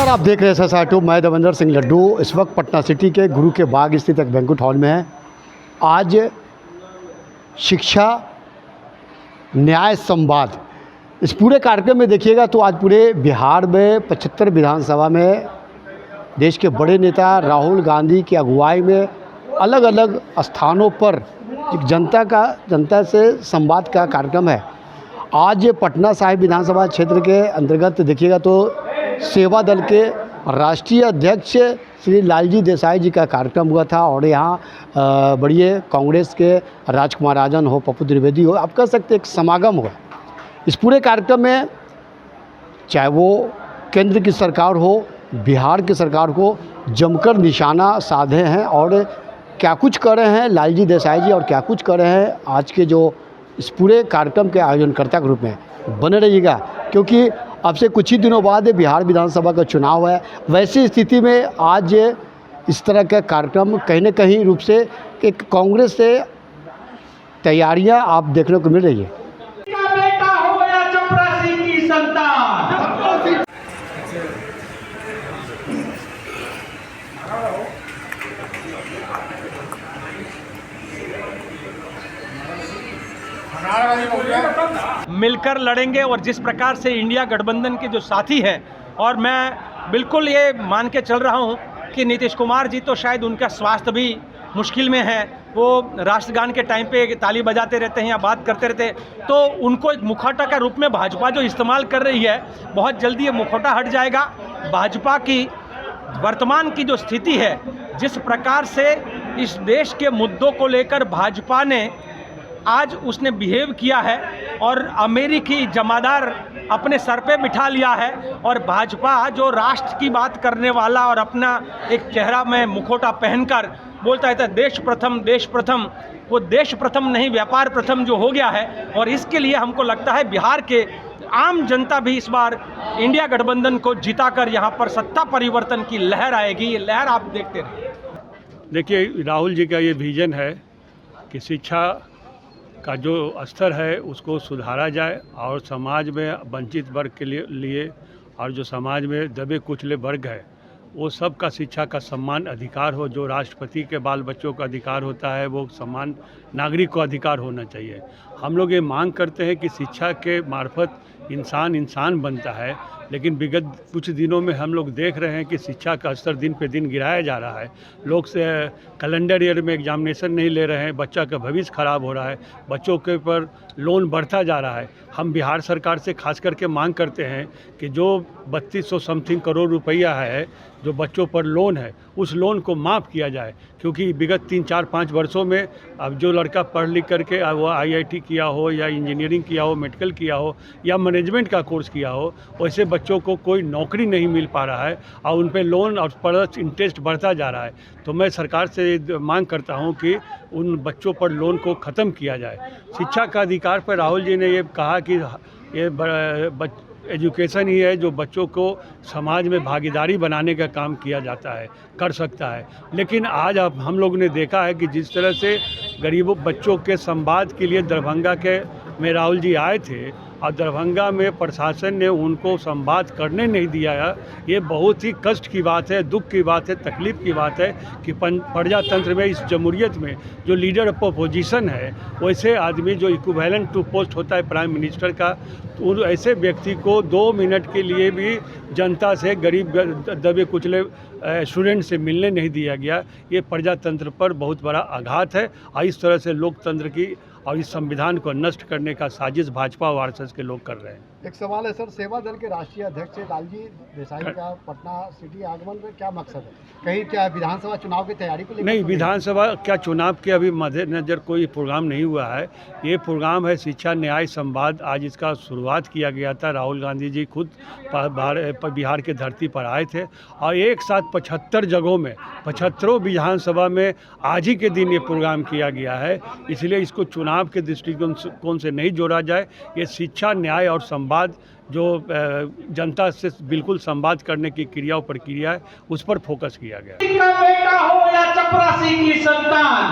नमस्कार, आप देख रहे हैं SSR2। मैं देवेंद्र सिंह लड्डू इस वक्त पटना सिटी के गुरु के बाग स्थित एक बैंक्वेट हॉल में है। आज शिक्षा न्याय संवाद, इस पूरे कार्यक्रम में देखिएगा तो आज पूरे बिहार में 75 विधानसभा में देश के बड़े नेता राहुल गांधी की अगुवाई में अलग अलग स्थानों पर जनता से संवाद का कार्यक्रम है। आज पटना साहिब विधानसभा क्षेत्र के अंतर्गत देखिएगा तो सेवा दल के राष्ट्रीय अध्यक्ष श्री लालजी देसाई जी का कार्यक्रम हुआ था और यहाँ बढ़िए कांग्रेस के राजकुमार राजन हो, पप्पू त्रिवेदी हो, आप कह सकते एक समागम हुआ। इस पूरे कार्यक्रम में चाहे वो केंद्र की सरकार हो, बिहार की सरकार को जमकर निशाना साधे हैं और क्या कुछ कर रहे हैं लालजी देसाई जी और क्या कुछ कर रहे हैं आज के जो इस पूरे कार्यक्रम के आयोजनकर्ता के रूप में। बने रहिएगा क्योंकि अब से कुछ ही दिनों बाद बिहार विधानसभा का चुनाव है। वैसी स्थिति में आज इस तरह का कार्यक्रम कहीं न कहीं रूप से एक कांग्रेस से तैयारियां आप देखने को मिल रही है। बेटा हो या चपरासी की संतान, मिलकर लड़ेंगे। और जिस प्रकार से इंडिया गठबंधन के जो साथी हैं, और मैं बिल्कुल ये मान के चल रहा हूँ कि नीतीश कुमार जी तो शायद उनका स्वास्थ्य भी मुश्किल में है, वो राष्ट्रगान के टाइम पे ताली बजाते रहते हैं या बात करते रहते हैं, तो उनको एक मुखौटा का रूप में भाजपा जो इस्तेमाल कर रही है, बहुत जल्दी ये मुखौटा हट जाएगा। भाजपा की वर्तमान की जो स्थिति है, जिस प्रकार से इस देश के मुद्दों को लेकर भाजपा ने आज उसने बिहेव किया है और अमेरिकी जमादार अपने सर पे बिठा लिया है, और भाजपा जो राष्ट्र की बात करने वाला और अपना एक चेहरा में मुखौटा पहनकर बोलता है देश प्रथम देश प्रथम, वो देश प्रथम नहीं व्यापार प्रथम जो हो गया है। और इसके लिए हमको लगता है बिहार के आम जनता भी इस बार इंडिया गठबंधन को जिताकर यहाँ पर सत्ता परिवर्तन की लहर आएगी। ये लहर आप देखते रहिए। देखिए, राहुल जी का ये विजन है कि शिक्षा का जो स्तर है उसको सुधारा जाए और समाज में वंचित वर्ग के लिए और जो समाज में दबे कुचले वर्ग है वो सब का शिक्षा का सम्मान अधिकार हो। जो राष्ट्रपति के बाल बच्चों का अधिकार होता है वो सम्मान नागरिक को अधिकार होना चाहिए। हम लोग ये मांग करते हैं कि शिक्षा के मार्फत इंसान बनता है, लेकिन विगत कुछ दिनों में हम लोग देख रहे हैं कि शिक्षा का स्तर दिन पे दिन गिराया जा रहा है। लोग से कैलेंडर ईयर में एग्जामिनेशन नहीं ले रहे हैं, बच्चा का भविष्य खराब हो रहा है, बच्चों के ऊपर लोन बढ़ता जा रहा है। हम बिहार सरकार से खास करके मांग करते हैं कि जो 3200 समथिंग करोड़ रुपया है जो बच्चों पर लोन है, उस लोन को माफ़ किया जाए, क्योंकि विगत 3-4-5 वर्षों में अब जो लड़का पढ़ लिख करके वो IIT किया हो या इंजीनियरिंग किया हो, मेडिकल किया हो या मैनेजमेंट का कोर्स किया हो, वैसे बच्चों को कोई नौकरी नहीं मिल पा रहा है और उन पे लोन और प्लस इंटरेस्ट बढ़ता जा रहा है। तो मैं सरकार से मांग करता हूं कि उन बच्चों पर लोन को ख़त्म किया जाए। शिक्षा का अधिकार पर राहुल जी ने ये कहा कि ये एजुकेशन ही है जो बच्चों को समाज में भागीदारी बनाने का काम किया जाता है, कर सकता है। लेकिन आज अब हम लोग ने देखा है कि जिस तरह से गरीबों बच्चों के संवाद के लिए दरभंगा में राहुल जी आए थे और दरभंगा में प्रशासन ने उनको संवाद करने नहीं दिया है, ये बहुत ही कष्ट की बात है, दुख की बात है, तकलीफ़ की बात है कि प्रजातंत्र में, इस जमहूरियत में जो लीडर ऑफ अपोजिशन है, वैसे आदमी जो इक्विवेलेंट टू पोस्ट होता है प्राइम मिनिस्टर का, तो ऐसे व्यक्ति को 2 मिनट के लिए भी जनता से, गरीब दबे कुचले स्टूडेंट से मिलने नहीं दिया गया। ये प्रजातंत्र पर बहुत बड़ा आघात है और इस तरह से लोकतंत्र की और इस संविधान को नष्ट करने का साजिश भाजपा और आरएसएस के लोग कर रहे हैं। एक सवाल है सर, सेवा दल के राष्ट्रीय अध्यक्ष लालजी देसाई का पटना सिटी आगमन में क्या मकसद है? कहीं क्या विधानसभा चुनाव की तैयारी को लेकर? नहीं, विधानसभा क्या चुनाव के अभी मद्देनजर कोई प्रोग्राम नहीं हुआ है। ये प्रोग्राम है शिक्षा न्याय संवाद। आज इसका शुरुआत किया गया था। राहुल गांधी जी खुद बिहार के धरती पर आए थे और एक साथ 75 जगहों में 75 विधानसभा में आज ही के दिन ये प्रोग्राम किया गया है। इसलिए इसको चुनाव के दृष्टिकोण से नहीं जोड़ा जाए। ये शिक्षा न्याय और संवाद जो जनता से बिल्कुल संवाद करने की क्रिया और प्रक्रिया है, उस पर फोकस किया गया। बेटा हो या चपरासी की संतान,